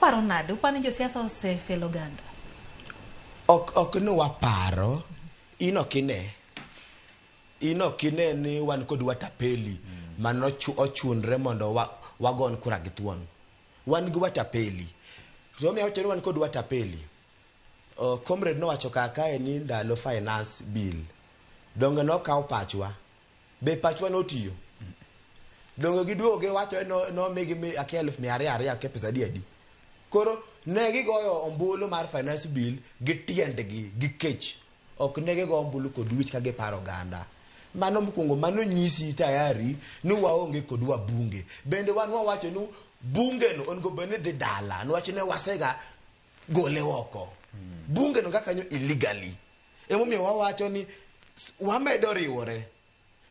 uparo nade upani josiasa osefelo ganda ok no waparo ino kine ni wan kod watapeli mano ochunre mondo wagon kura githuon wan gi watapeli to mi wacho wan kod watapeli comrade no wacho kaka ni ndalo finance bill donge no kaw pachwa be pachwa notiyo donge giduoge wacho no migi akelf 200 ke pesa diadi koro ne gigoyo ombulu mar finance bill gi tiendgi gi kech ok ne gigo ombulu kod wich ka giparo ganda mano mkungo mano nyisi tayari ni waonge kod wabunge bende wan wacho ni bunge no ongo bene de dala no wacho ne wasega gole oko bunge no kanyo illegally emomiyo wawacho ni wamedo riwore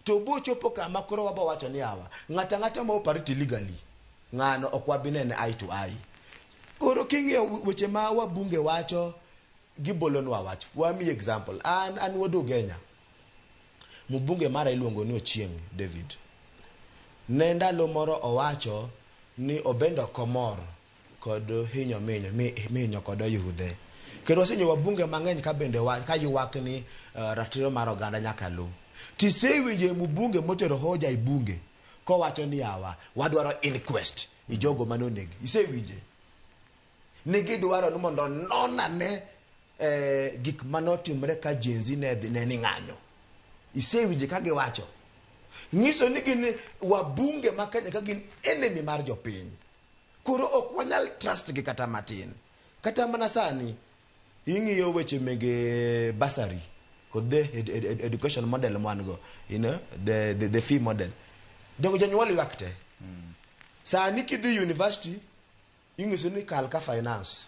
to bochopo kama koro wabo wacho ni awa ngata ma operate illegally ngano okwabinene eye to eye koro king'eyo weche ma wabunge wacho gibolonwa wach wami example an wodo Kenya mubunge mara iluongo ni Ochieng David ne ndalo moro owacho ni obendo komor kod hinyo minyo kod yudhe kendo osenyo wabunge mang'eny ka bende ka ywak ni ratiro mar oganda nyaka lu tisewinje mubunge motero hoja i bunge ko wacho ni awa wadwaro inquest ijogo manonegi isewinje nigi dwaro ni mondo nonane gik manotimre ka jenzi ne ni ng'anyo isewinje ka giwacho nyiso ni gin wabunge makanya ka gin enemy mar jopiny koro ok wanyal trust gi kata matin kata mana sani ing'iyo weche mege basari kod the education model mwango the fee model dongo janyuol ywakte sani kidhi university ing'iso ni kal ka finance